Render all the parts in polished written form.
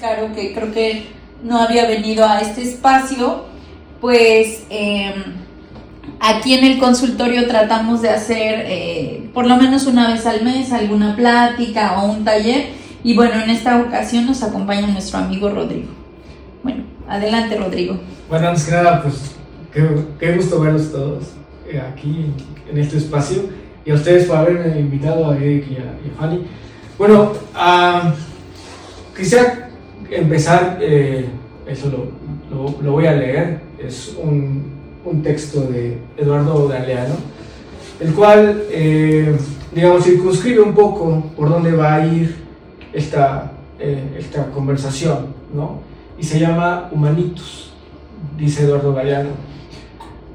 Caro, que creo que no había venido a este espacio, pues aquí en el consultorio tratamos de hacer por lo menos una vez al mes alguna plática o un taller, y bueno, en esta ocasión nos acompaña nuestro amigo Rodrigo. Bueno, adelante, Rodrigo. Bueno, antes que nada, pues qué gusto verlos todos aquí en este espacio, y a ustedes por haberme invitado, a Eric y a Fanny. Bueno, quisiera empezar, eso lo voy a leer, es un texto de Eduardo Galeano, el cual, digamos, circunscribe un poco por dónde va a ir esta conversación, ¿no? Y se llama Humanitos, dice Eduardo Galeano.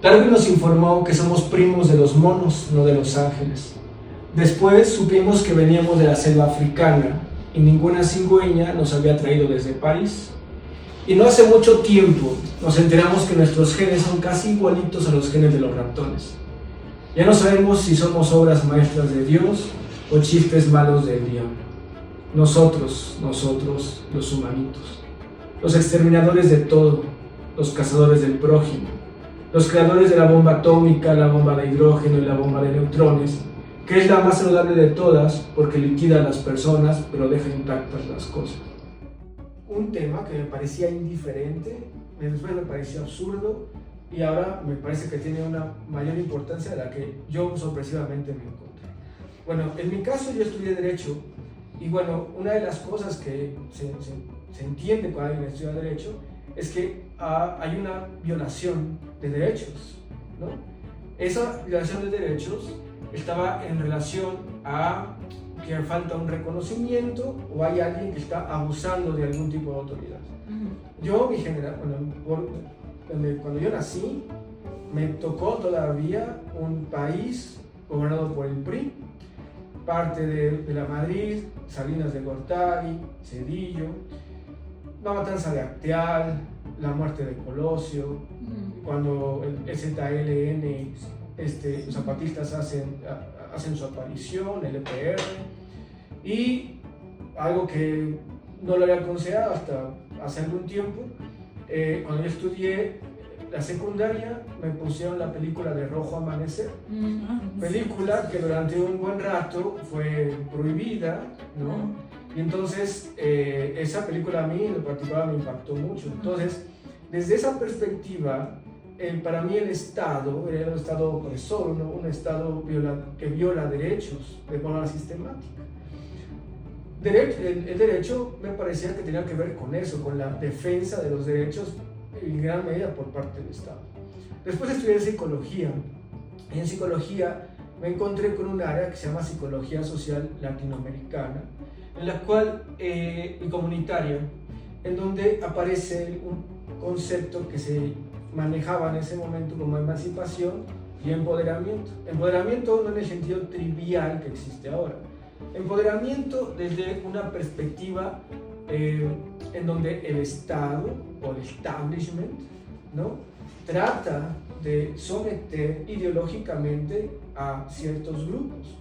Darwin nos informó que somos primos de los monos, no de los ángeles. Después supimos que veníamos de la selva africana y ninguna cigüeña nos había traído desde París. Y no hace mucho tiempo nos enteramos que nuestros genes son casi igualitos a los genes de los ratones. Ya no sabemos si somos obras maestras de Dios o chistes malos del diablo. Nosotros, los humanitos, los exterminadores de todo, los cazadores del prójimo, los creadores de la bomba atómica, la bomba de hidrógeno y la bomba de neutrones, que es la más saludable de todas porque liquida a las personas pero deja intactas las cosas. Un tema que me parecía indiferente, después me pareció absurdo y ahora me parece que tiene una mayor importancia de la que yo sorpresivamente me encontré. Bueno, en mi caso yo estudié Derecho y bueno, una de las cosas que se entiende cuando alguien estudia Derecho es que hay una violación de derechos, ¿no? Esa violación de derechos estaba en relación a que falta un reconocimiento o hay alguien que está abusando de algún tipo de autoridad. Yo, mi generación, cuando yo nací, me tocó todavía un país gobernado por el PRI, parte de la Madrid, Salinas de Gortari, Zedillo, la matanza de Acteal, la muerte de Colosio, cuando el EZLN, los zapatistas hacen su aparición, el EPR, y algo que no lo había considerado hasta hace algún tiempo, cuando yo estudié la secundaria me pusieron la película de Rojo Amanecer, película que durante un buen rato fue prohibida, ¿no? Y entonces esa película a mí en particular me impactó mucho. Entonces, desde esa perspectiva, para mí el Estado era un Estado opresor, ¿no? Un Estado que viola derechos de forma sistemática. El derecho me parecía que tenía que ver con eso, con la defensa de los derechos en gran medida por parte del Estado. Después estudié psicología, y en psicología me encontré con un área que se llama Psicología Social Latinoamericana, en la cual, y comunitaria, en donde aparece un concepto que se manejaba en ese momento como emancipación y empoderamiento. Empoderamiento no en el sentido trivial que existe ahora. Empoderamiento desde una perspectiva en donde el Estado o el establishment, ¿no?, trata de someter ideológicamente a ciertos grupos.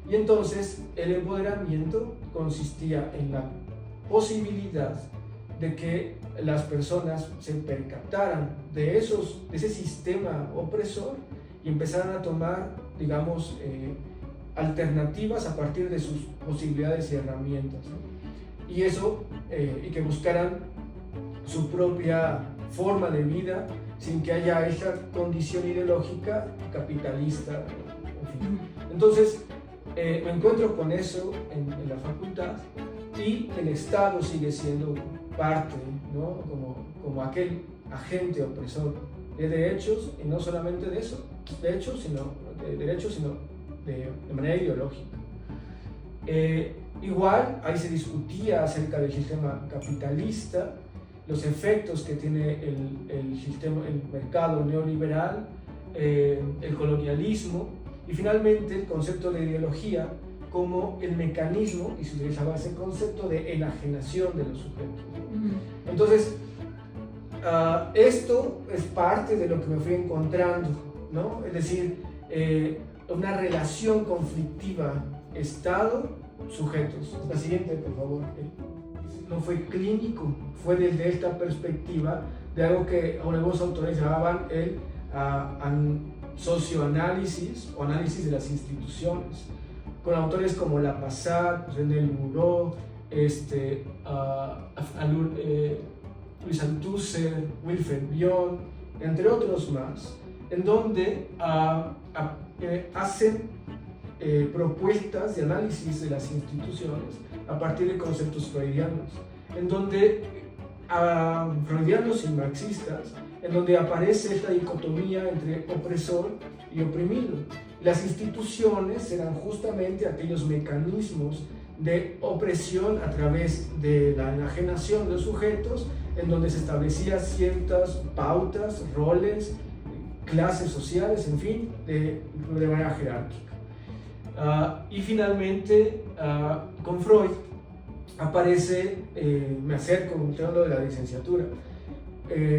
Y entonces el empoderamiento consistía en la posibilidad de que las personas se percataran de ese sistema opresor y empezaran a tomar, digamos, alternativas a partir de sus posibilidades y herramientas, ¿no? Y eso, y que buscaran su propia forma de vida sin que haya esa condición ideológica capitalista, en fin. Entonces, me encuentro con eso en la facultad, y el Estado sigue siendo parte, ¿no?, como aquel agente opresor de derechos, y no solamente de eso, de derechos, sino de manera ideológica. Igual, ahí se discutía acerca del sistema capitalista, los efectos que tiene el mercado neoliberal, el colonialismo, y finalmente el concepto de ideología como el mecanismo, y se utilizaba ese concepto de enajenación de los sujetos. Entonces, esto es parte de lo que me fui encontrando, ¿no? Es decir, una relación conflictiva Estado-sujetos. La siguiente, por favor. no fue clínico, fue desde esta perspectiva de algo que algunos autores llamaban el socioanálisis o análisis de las instituciones, con autores como Lapasat, René Leroux, Luis Althusser, Wilfred Bion, entre otros más, en donde hacen propuestas de análisis de las instituciones a partir de conceptos freudianos, en donde freudianos y marxistas, en donde aparece esta dicotomía entre opresor y oprimido. Las instituciones eran justamente aquellos mecanismos de opresión a través de la enajenación de los sujetos, en donde se establecían ciertas pautas, roles, clases sociales, en fin, de manera jerárquica. Y finalmente, con Freud aparece, me acerco, estoy hablando de la licenciatura,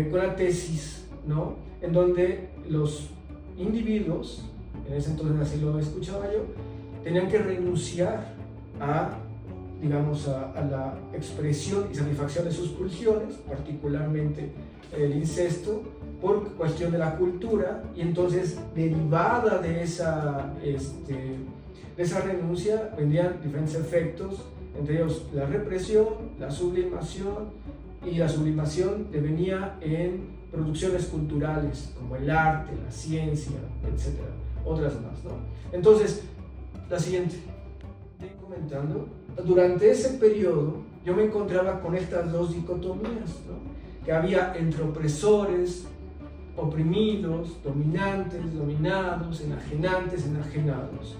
con la tesis, ¿no? En donde los individuos, en ese entonces así lo escuchaba yo, tenían que renunciar digamos, a la expresión y satisfacción de sus pulsiones, particularmente el incesto, por cuestión de la cultura, y entonces derivada de esa renuncia vendrían diferentes efectos, entre ellos la represión, la sublimación, y la sublimación devenía en producciones culturales como el arte, la ciencia, etc. Otras más, ¿no? Entonces, la siguiente. Estoy comentando, durante ese periodo yo me encontraba con estas dos dicotomías, ¿no? Que había entre opresores, oprimidos, dominantes, dominados, enajenantes, enajenados.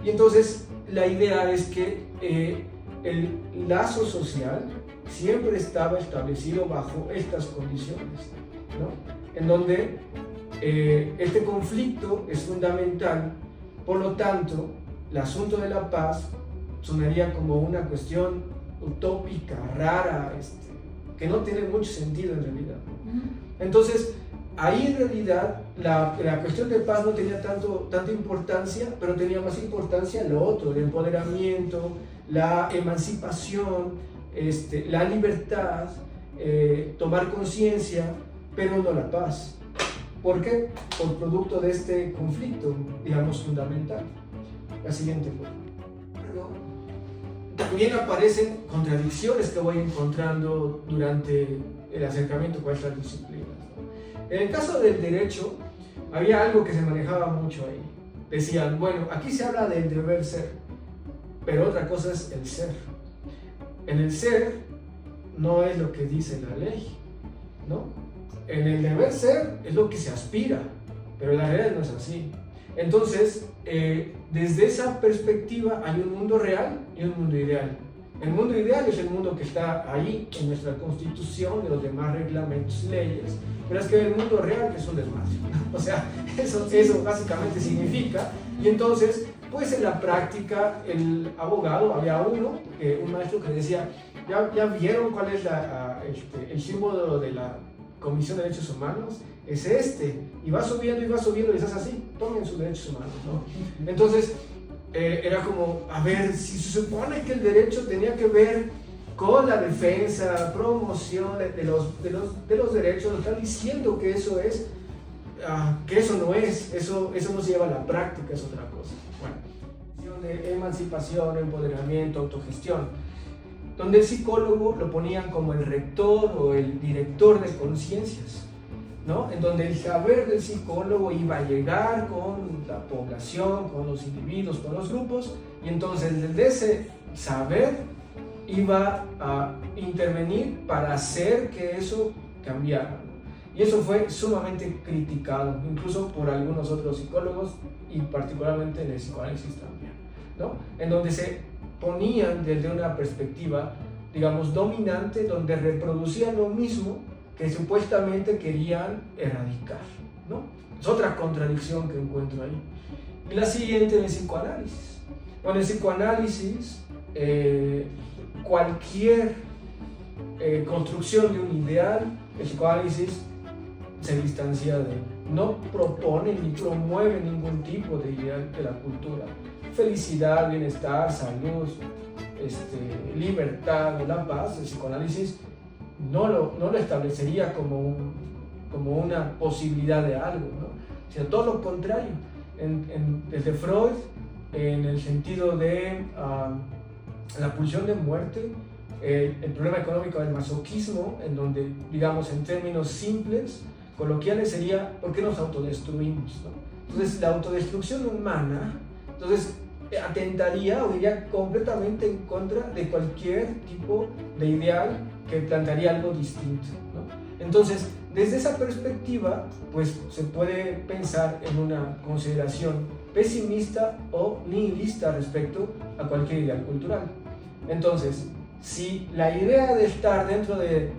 Y entonces la idea es que el lazo social siempre estaba establecido bajo estas condiciones, ¿no? En donde este conflicto es fundamental, por lo tanto, el asunto de la paz sonaría como una cuestión utópica, rara, que no tiene mucho sentido en realidad. Entonces, ahí en realidad la cuestión de paz no tenía tanta importancia, pero tenía más importancia lo otro, el empoderamiento, la emancipación, la libertad, tomar conciencia, pero no la paz. ¿Por qué? Por producto de este conflicto, digamos, fundamental. La siguiente, por favor. También aparecen contradicciones que voy encontrando durante el acercamiento con estas disciplinas, ¿no? En el caso del derecho, había algo que se manejaba mucho ahí. Decían, bueno, aquí se habla del deber ser, pero otra cosa es el ser. En el ser no es lo que dice la ley, ¿no? En el deber ser es lo que se aspira, pero la realidad no es así. Entonces, desde esa perspectiva hay un mundo real y un mundo ideal. El mundo ideal es el mundo que está ahí en nuestra constitución, en los demás reglamentos, leyes, pero es que el mundo real es un desmadre, ¿no? O sea, eso básicamente significa. Y entonces, pues en la práctica, el abogado, había un maestro que decía, ¿ya vieron cuál es el símbolo de la Comisión de Derechos Humanos? Es y va subiendo y estás así, tomen sus derechos humanos, ¿no? Entonces, era como, a ver, si se supone que el derecho tenía que ver con la defensa, promoción de los derechos, nos están diciendo que eso es, que eso no es, eso no se lleva a la práctica, es otra cosa. Bueno, de emancipación, empoderamiento, autogestión, donde el psicólogo lo ponían como el rector o el director de conciencias, ¿no? En donde el saber del psicólogo iba a llegar con la población, con los individuos, con los grupos, y entonces desde ese saber iba a intervenir para hacer que eso cambiara, ¿no? Y eso fue sumamente criticado, incluso por algunos otros psicólogos y particularmente en el psicoanálisis también, ¿no? En donde se ponían desde una perspectiva, digamos, dominante, donde reproducían lo mismo que supuestamente querían erradicar, ¿no? Es otra contradicción que encuentro ahí. Y la siguiente en el psicoanálisis. Bueno, en el psicoanálisis, cualquier construcción de un ideal, el psicoanálisis se distancia de él. No propone ni promueve ningún tipo de ideal de la cultura. Felicidad, bienestar, salud, libertad o la paz, el psicoanálisis no lo establecería como una posibilidad de algo, ¿no? Sino todo lo contrario. Desde Freud, en el sentido de la pulsión de muerte, el problema económico del masoquismo, en donde, digamos, en términos simples, coloquiales, sería ¿por qué nos autodestruimos, ¿no? Entonces, la autodestrucción humana, entonces, atentaría o iría completamente en contra de cualquier tipo de ideal que plantearía algo distinto, ¿no? Entonces, desde esa perspectiva, pues se puede pensar en una consideración pesimista o nihilista respecto a cualquier ideal cultural. Entonces, si la idea de estar dentro de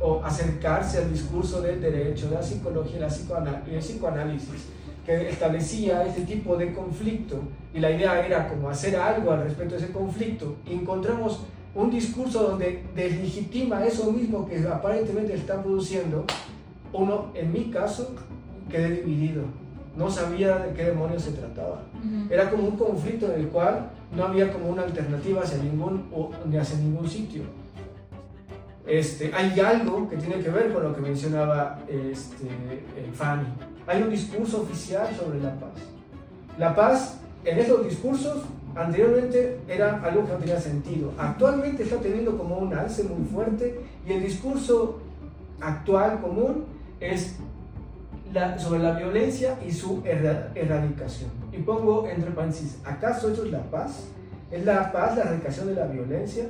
o acercarse al discurso del derecho, de la psicología y el psicoanálisis, que establecía este tipo de conflicto, y la idea era como hacer algo al respecto de ese conflicto, y encontramos un discurso donde deslegitima eso mismo que aparentemente está produciendo, uno, en mi caso, quedé dividido. No sabía de qué demonios se trataba. Era como un conflicto en el cual no había como una alternativa ni hacia ningún sitio. Hay algo que tiene que ver con lo que mencionaba Fanny. Hay un discurso oficial sobre la paz. La paz, en esos discursos, anteriormente era algo que no tenía sentido. Actualmente está teniendo como un alce muy fuerte, y el discurso actual común es sobre la violencia y su erradicación. Y pongo entre paréntesis, ¿acaso eso es la paz? ¿Es la paz la erradicación de la violencia?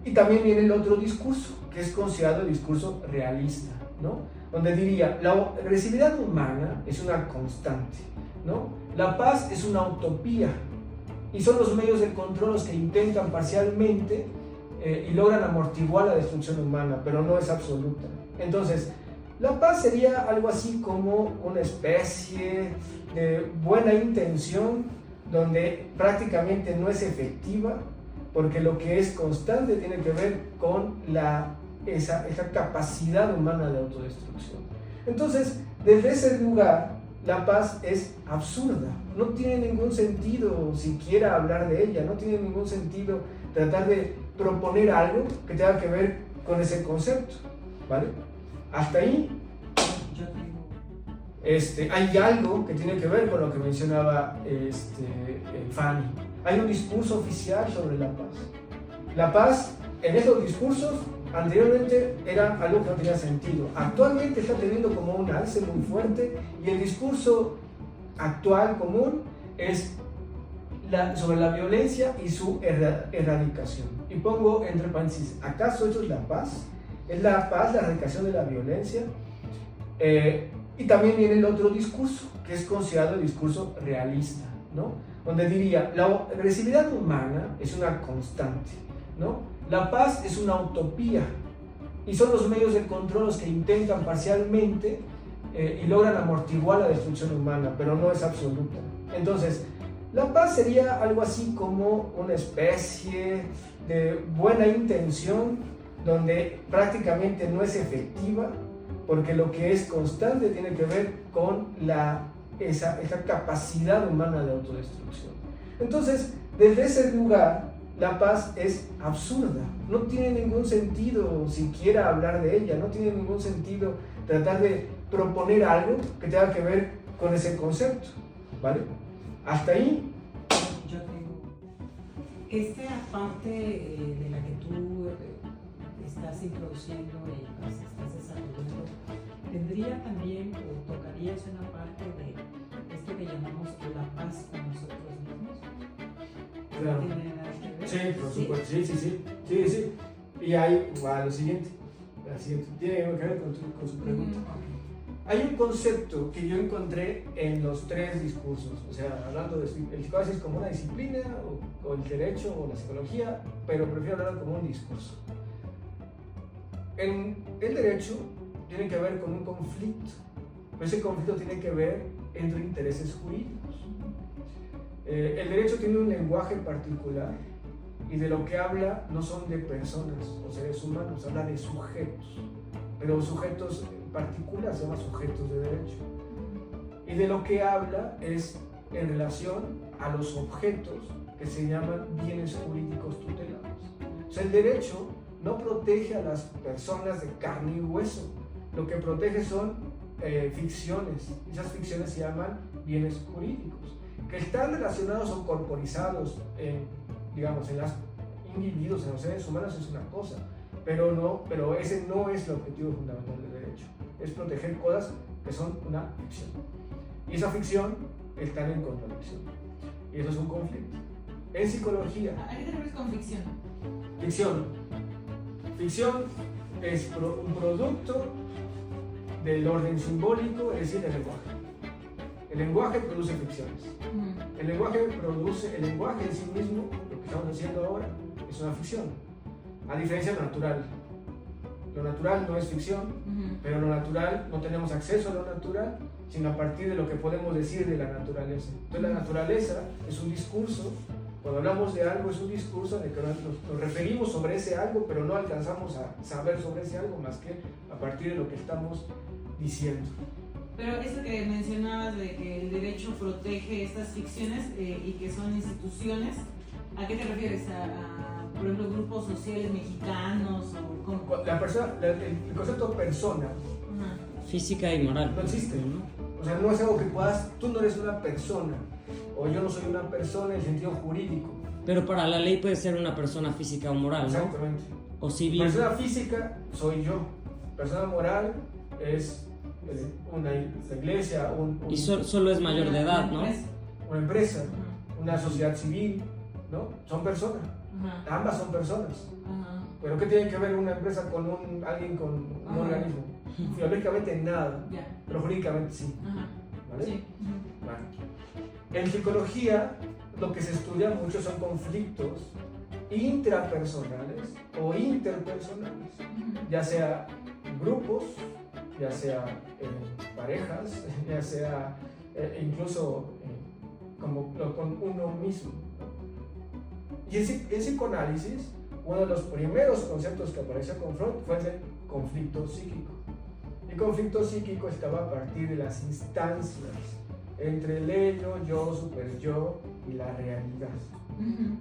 Y también viene el otro discurso, que es considerado el discurso realista, ¿no? Donde diría, la agresividad humana es una constante, ¿no? La paz es una utopía, y son los medios de control los que intentan parcialmente y logran amortiguar la destrucción humana, pero no es absoluta. Entonces, la paz sería algo así como una especie de buena intención donde prácticamente no es efectiva, porque lo que es constante tiene que ver con esa capacidad humana de autodestrucción. Entonces, desde ese lugar, la paz es absurda, no tiene ningún sentido siquiera hablar de ella, no tiene ningún sentido tratar de proponer algo que tenga que ver con ese concepto, ¿vale? Hasta ahí hay algo que tiene que ver con lo que mencionaba Fanny. Hay un discurso oficial sobre la paz. La paz, en esos discursos, anteriormente era algo que no tenía sentido. Actualmente está teniendo como un alce muy fuerte, y el discurso actual común es sobre la violencia y su erradicación. Y pongo entre paréntesis, ¿acaso eso es la paz? ¿Es la paz la erradicación de la violencia? Y también viene el otro discurso, que es considerado el discurso realista, ¿no? Donde diría, la agresividad humana es una constante, ¿no? La paz es una utopía, y son los medios de control los que intentan parcialmente y logran amortiguar la destrucción humana, pero no es absoluta. Entonces, la paz sería algo así como una especie de buena intención donde prácticamente no es efectiva, porque lo que es constante tiene que ver con esa capacidad humana de autodestrucción. Entonces, desde ese lugar, la paz es absurda, no tiene ningún sentido siquiera hablar de ella, no tiene ningún sentido tratar de proponer algo que tenga que ver con ese concepto, ¿vale? Hasta ahí. Yo tengo esta parte de la que tú estás introduciendo y pues estás desarrollando, ¿tendría también o tocarías una parte de esto que llamamos la paz con nosotros mismos? Claro. ¿No tiene nada que ver? Sí, por supuesto, sí. Y hay, lo siguiente, tiene que ver con su pregunta. Hay un concepto que yo encontré en los tres discursos, o sea, hablando de el psicoanálisis como una disciplina, o el derecho, o la psicología, pero prefiero hablar como un discurso. En el derecho tiene que ver con un conflicto, pero ese conflicto tiene que ver entre intereses jurídicos. El derecho tiene un lenguaje particular, y de lo que habla no son de personas o seres humanos, habla de sujetos, pero sujetos particulares, se llaman sujetos de derecho. Y de lo que habla es en relación a los objetos que se llaman bienes jurídicos tutelados. O sea, el derecho no protege a las personas de carne y hueso, lo que protege son ficciones. Esas ficciones se llaman bienes jurídicos, que están relacionados o corporizados en, digamos, en los individuos, en los seres humanos es una cosa, pero ese no es el objetivo fundamental del derecho, es proteger cosas que son una ficción. Y esa ficción está en contradicción. Y eso es un conflicto. En psicología... ¿A qué te refieres con ficción? Ficción es un producto del orden simbólico, es decir, el lenguaje. El lenguaje produce ficciones. El lenguaje en sí mismo, lo que estamos haciendo ahora, es una ficción. A diferencia de lo natural. Lo natural no es ficción, pero lo natural, no tenemos acceso a lo natural, sino a partir de lo que podemos decir de la naturaleza. Entonces la naturaleza es un discurso, cuando hablamos de algo es un discurso en el que nos referimos sobre ese algo, pero no alcanzamos a saber sobre ese algo más que a partir de lo que estamos diciendo. Pero eso que mencionabas de que el derecho protege estas ficciones y que son instituciones, ¿a qué te refieres? Por ejemplo, grupos sociales mexicanos o cómo? El concepto persona física y moral no existe, ¿no? O sea, no es algo que puedas, tú no eres una persona, o yo no soy una persona en el sentido jurídico. pero para la ley puede ser una persona física o moral, ¿no? Exactamente. O civil. Persona física soy yo, persona moral es la iglesia, y solo es mayor de edad, ¿no? una empresa, una sociedad civil, ¿no? Son personas. Ambas son personas. Pero ¿qué tiene que ver una empresa con alguien con un organismo? Biológicamente nada, pero jurídicamente sí. ¿Vale? Sí. Bueno. En psicología lo que se estudia mucho son conflictos intrapersonales o interpersonales, ya sea grupos, ya sea parejas, ya sea incluso como con uno mismo. Y en psicoanálisis, uno de los primeros conceptos que apareció con Freud fue el conflicto psíquico. El conflicto psíquico estaba a partir de las instancias entre el ello, yo, super yo y la realidad,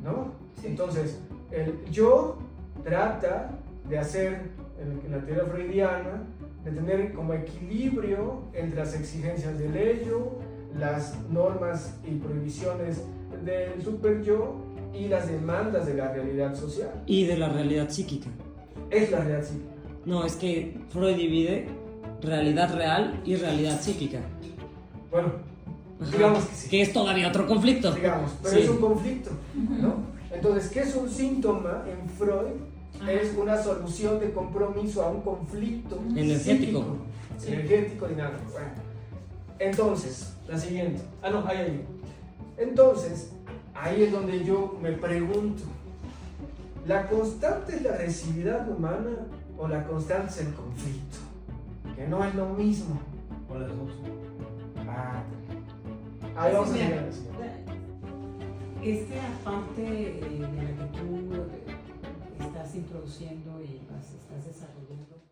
¿no? Sí. Entonces, el yo trata de hacer, en la teoría freudiana, de tener como equilibrio entre las exigencias del ello, las normas y prohibiciones del super yo y las demandas de la realidad social. Y de la realidad psíquica. Es la realidad psíquica. No, es que Freud divide realidad real y realidad psíquica. Bueno, digamos que sí. Que es todavía otro conflicto. Digamos, pero sí. Es un conflicto, ¿no? Entonces, ¿qué es un síntoma en Freud? Es una solución de compromiso a un conflicto energético. Sí. Energético dinámico. Bueno. Entonces, la siguiente. Ahí. Entonces, ahí es donde yo me pregunto, ¿la constante es la agresividad humana o la constante es el conflicto? Que no es lo mismo. O las dos. Ahí vamos a mira, llegar. Esta parte de la que tú estás introduciendo y estás desarrollando,